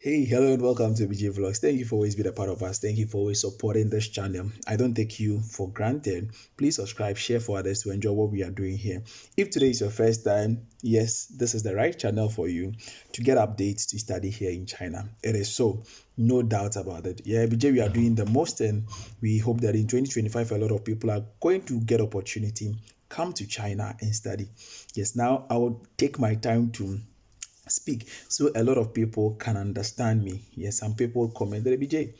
Hey, hello and welcome to BJ Vlogs. Thank you for always being a part of us. Thank you for always supporting this channel. I don't take you for granted. Please subscribe, share for others to enjoy what we are doing here. If today is your first time, yes, this is the right channel for you to get updates to study here in China. It is so, no doubt about it. Yeah, BJ, we are doing the most, and we hope that in 2025, a lot of people are going to get opportunity, come to China and study. Yes, now I will take my time to speak so a lot of people can understand me. Yes, some people commented, BJ,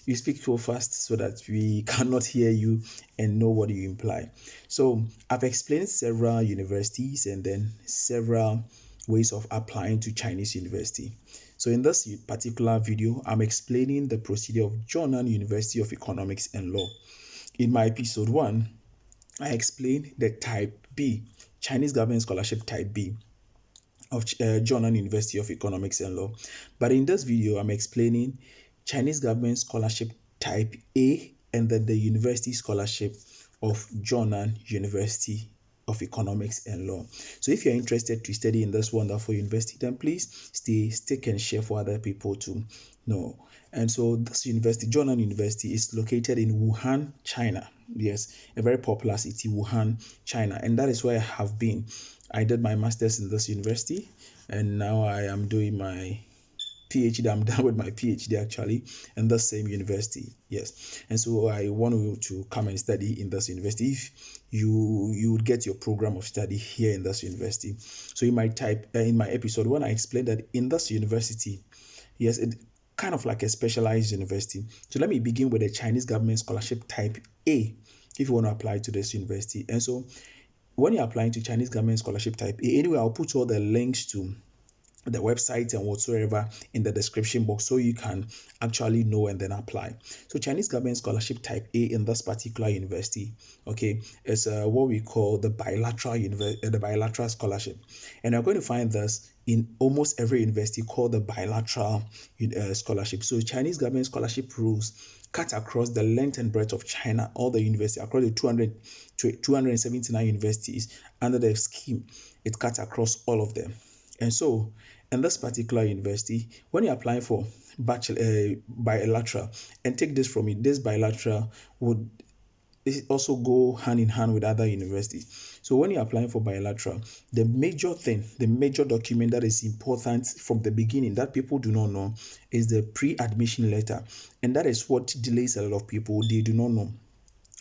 you speak so fast so that we cannot hear you and know what you imply. So I've explained several universities and then several ways of applying to Chinese university. So in this particular video, I'm explaining the procedure of Zhongnan University of Economics and Law. In my episode 1, I explained the type B, Chinese government scholarship type B of Zhongnan University of Economics and Law. But in this video, I'm explaining Chinese government scholarship type A and then the university scholarship of Zhongnan University of Economics and Law. So if you're interested to study in this wonderful university, then please stick and share for other people to know. And so this university, Zhongnan University, is located in Wuhan, China. Yes, a very popular city, Wuhan, China. And that is where I have been. I did my master's in this university, and now I am doing my PhD. I'm done with my PhD actually in the same university. Yes, and so I want you to come and study in this university. If you would get your program of study here in this university. So in my in my episode 1, I explained that in this university, yes, it kind of like a specialized university. So let me begin with the Chinese government scholarship type A if you want to apply to this university. And so when you're applying to Chinese government scholarship type A, anyway, I'll put all the links to the website and whatsoever in the description box so you can actually know and then apply. So Chinese government scholarship type A in this particular university, okay, is what we call the bilateral scholarship, and you're going to find this in almost every university called the bilateral scholarship. So Chinese government scholarship rules cut across the length and breadth of China, all the universities, across the 279 universities under the scheme. It cuts across all of them. And so, in this particular university, when you're applying for bilateral, and take this from me, this bilateral would also go hand in hand with other universities. So when you're applying for bilateral, the major thing, the major document that is important from the beginning that people do not know is the pre-admission letter. And that is what delays a lot of people. They do not know.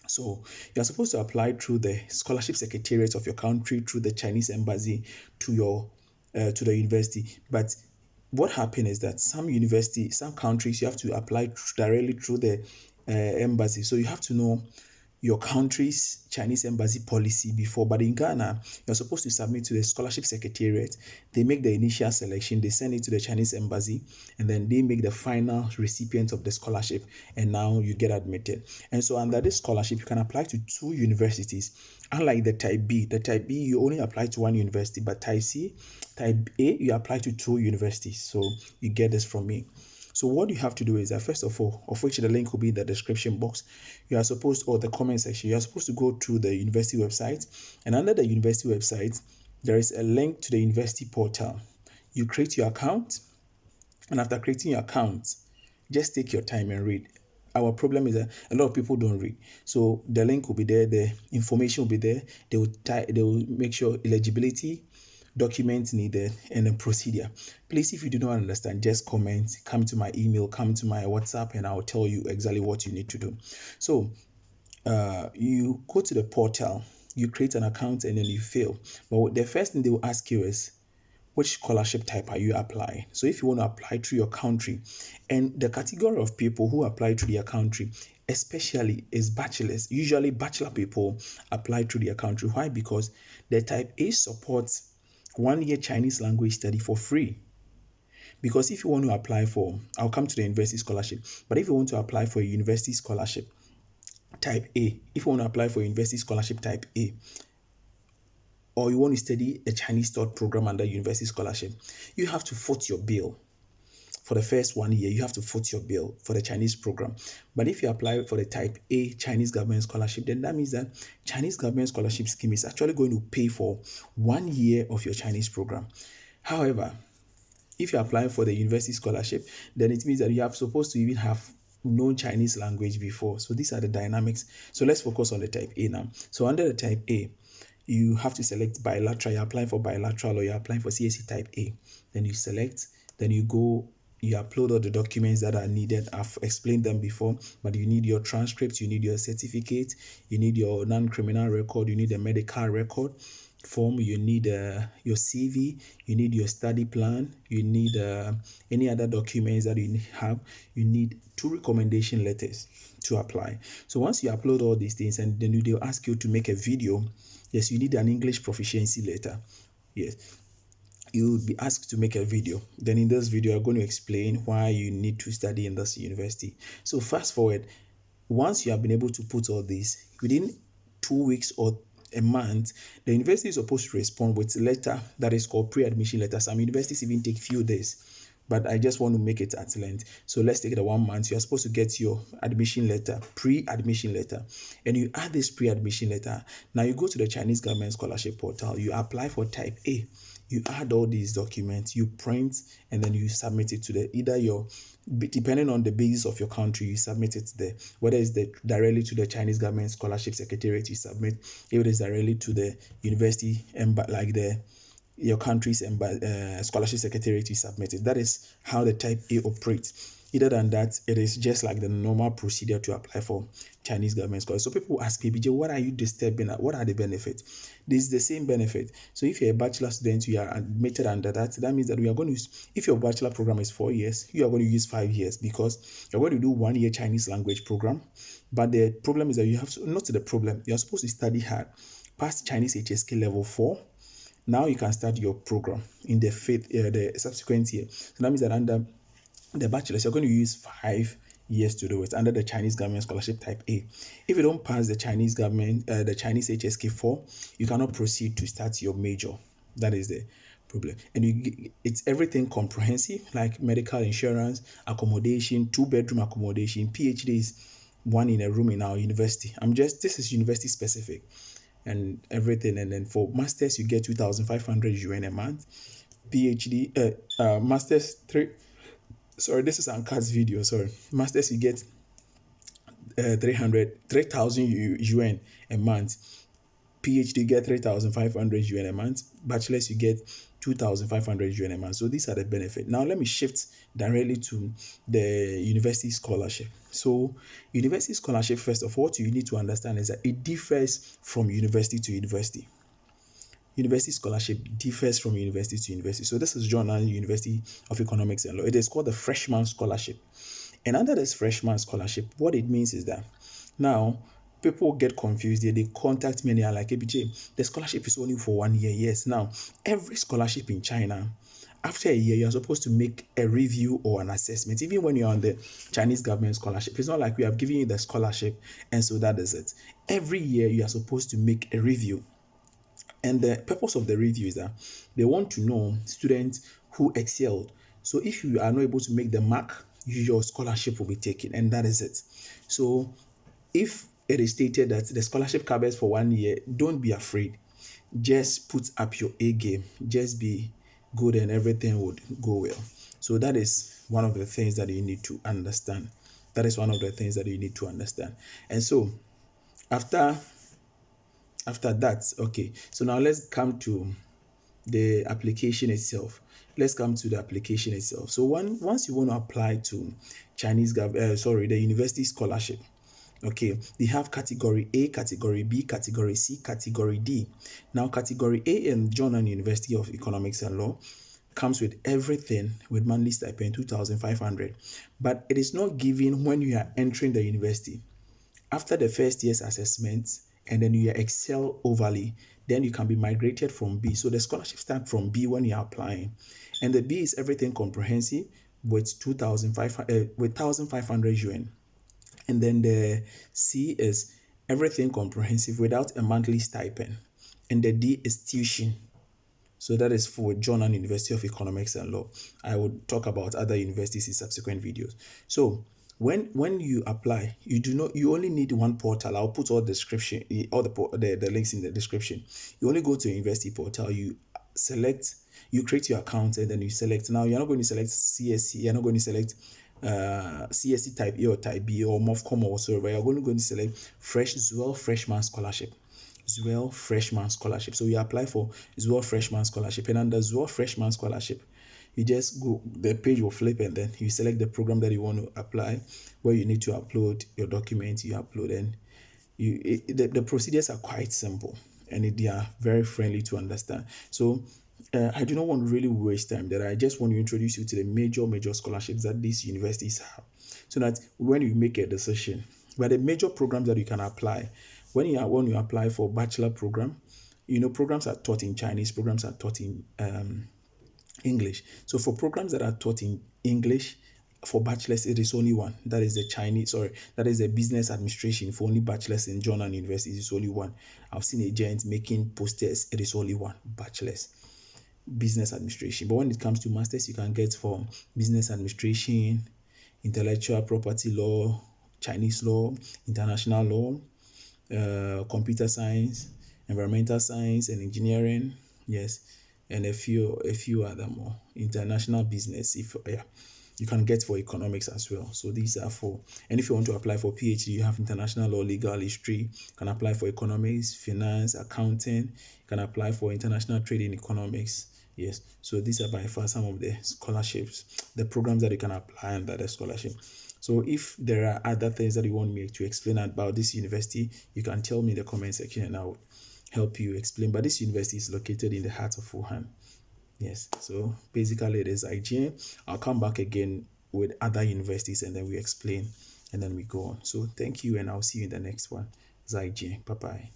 So you're supposed to apply through the scholarship secretariat of your country, through the Chinese embassy to your to the university. But what happened is that some countries, you have to apply directly through the embassy. So you have to know your country's Chinese embassy policy before. But in Ghana, you're supposed to submit to the scholarship secretariat. They make the initial selection, they send it to the Chinese embassy, and then they make the final recipient of the scholarship, and now you get admitted. And so under this scholarship, you can apply to 2 universities. Unlike the type B, you only apply to 1 university, but type A, you apply to 2 universities. So you get this from me. So what you have to do is that, first of all, of which the link will be in the description box, you are supposed, or the comment section, you are supposed to go to the university website, and under the university website, there is a link to the university portal. You create your account, and after creating your account, just take your time and read. Our problem is that a lot of people don't read. So the link will be there, the information will be there. They will make sure eligibility, documents needed, and then procedure. Please, if you do not understand, just comment, come to my email, come to my WhatsApp, and I'll tell you exactly what you need to do. So you go to the portal, you create an account, and then you fill. But the first thing they will ask you is, which scholarship type are you applying? So if you want to apply to your country, and the category of people who apply to their country especially is bachelors. Usually bachelor people apply to their country. Why? Because the type A supports 1 year Chinese language study for free. Because if you want to apply for, I'll come to the university scholarship, but if you want to apply for a university scholarship type A, if you want to apply for university scholarship type A, or you want to study a Chinese taught program under university scholarship, you have to foot your bill. For the first 1 year, you have to foot your bill for the Chinese program. But if you apply for the type A Chinese government scholarship, then that means that Chinese government scholarship scheme is actually going to pay for 1 year of your Chinese program. However, If you're applying for the university scholarship, then it means that you have supposed to even have known Chinese language before. So these are the dynamics. So let's focus on the type A now. So under the type A, you have to select bilateral. You're applying for bilateral or you're applying for CSE type A. Then you select, then you go, you upload all the documents that are needed. I've explained them before, but you need your transcript, you need your certificate, you need your non-criminal record, you need a medical record form, you need your CV, you need your study plan, you need any other documents that you have, you need 2 recommendation letters to apply. So once you upload all these things, and then they'll ask you to make a video. Yes, you need an English proficiency letter. Yes, you will be asked to make a video. Then in this video, I'm going to explain why you need to study in this university. So fast forward, once you have been able to put all this, within 2 weeks or a month, the university is supposed to respond with a letter that is called pre-admission letter. Some universities even take few days, but I just want to make it at length. So let's take the 1 month. You are supposed to get your admission letter, pre-admission letter, and you add this pre-admission letter. Now you go to the Chinese government scholarship portal, you apply for type A, you add all these documents, you print, and then you submit it to the either your, depending on the basis of your country, you submit it there. Whether it's directly to the Chinese government scholarship secretariat, you submit. If it is directly to the university and like your country's scholarship secretariat, you submit it. That is how the type A operates. Other than that, it is just like the normal procedure to apply for Chinese government scholarship. So people ask me, BJ, what are you disturbing at? What are the benefits? This is the same benefit. So if you're a bachelor student, you are admitted under that. That means that we are going to, if your bachelor program is 4 years, you are going to use 5 years because you're going to do 1 year Chinese language program. But the problem is that you have to, not the problem, you're supposed to study hard, pass Chinese HSK level 4. Now you can start your program in the subsequent year. So that means that under the bachelor's, you're going to use 5 years to do it under the Chinese government scholarship type A. If you don't pass the Chinese government, the Chinese HSK 4, you cannot proceed to start your major. That is the problem. And it's everything comprehensive, like medical insurance, accommodation, 2-bedroom accommodation, PhDs, 1 in a room in our university. This is university specific and everything. And then for masters, you get 2,500 yuan a month. PhD, masters, this is Ankat's video. Masters, you get 3,000 yuan a month. PhD, you get 3,500 yuan a month. Bachelors, you get 2,500 yuan a month. So these are the benefits. Now let me shift directly to the university scholarship. So university scholarship, first of all, what you need to understand is that it differs from university to university. University scholarship differs from university to university. So this is Zhongnan University of Economics and Law. It is called the freshman scholarship. And under this freshman scholarship, what it means is that now people get confused. They contact me and they are like, ABJ, the scholarship is only for 1 year. Yes. Now, every scholarship in China, after a year, you're supposed to make a review or an assessment. Even when you're on the Chinese government scholarship, it's not like we have given you the scholarship and so that is it. Every year, you are supposed to make a review. And the purpose of the review is that they want to know students who excelled. So if you are not able to make the mark, your scholarship will be taken, and that is it. So if it is stated that the scholarship covers for 1 year, don't be afraid. Just put up your A game. Just be good and everything would go well. So that is one of the things that you need to understand. And so after that, okay, so now let's come to the application itself. So once you want to apply to the university scholarship, okay, they have category A, category B, category C, category D. Now category A in Zhongnan University of Economics and Law comes with everything, with monthly stipend 2,500, but it is not given when you are entering the university. After the first year's assessment, and then you excel overly, then you can be migrated from B. So the scholarship starts from B when you're applying. And the B is everything comprehensive with 1,500 yuan. And then the C is everything comprehensive without a monthly stipend. And the D is tuition. So that is for Zhongnan University of Economics and Law. I will talk about other universities in subsequent videos. So when you apply, you only need one portal. I'll put all the links in the description. You only go to university portal, you select You create your account and then you select. Now you're not going to select CSC, you're not going to select CSC type A or type B or MOFCOM or whatsoever. You're going to select fresh ZUEL freshman scholarship. ZUEL freshman scholarship. So you apply for ZUEL freshman scholarship, and under ZUEL freshman scholarship, you just go, the page will flip, and then you select the program that you want to apply, where you need to upload your documents. You upload, and the procedures are quite simple, and they are very friendly to understand. So I do not want to really waste time. That I just want to introduce you to the major scholarships that these universities have, so that when you make a decision, but the major programs that you can apply, when you apply for bachelor program, programs are taught in Chinese, programs are taught in English. So for programs that are taught in English, for bachelors, it is only one. That is that is the business administration. For only bachelors in Zhongnan University, it is only one. I've seen agents making posters, it is only one, bachelors, business administration. But when it comes to masters, you can get from business administration, intellectual property law, Chinese law, international law, computer science, environmental science, and engineering. Yes, and a few other more. International business, if yeah, you can get for economics as well. So these are for, and if you want to apply for PhD, you have international law, legal history. You can apply for economics, finance, accounting. You can apply for international trade in economics. Yes, so these are by far some of the scholarships, the programs that you can apply under the scholarship. So if there are other things that you want me to explain about this university, you can tell me in the comment section and I'll help you explain. But this university is located in the heart of Wuhan. Yes, so basically it is IGN. I'll come back again with other universities and then we explain and then we go on. So thank you, and I'll see you in the next one. It's IGN. Bye bye.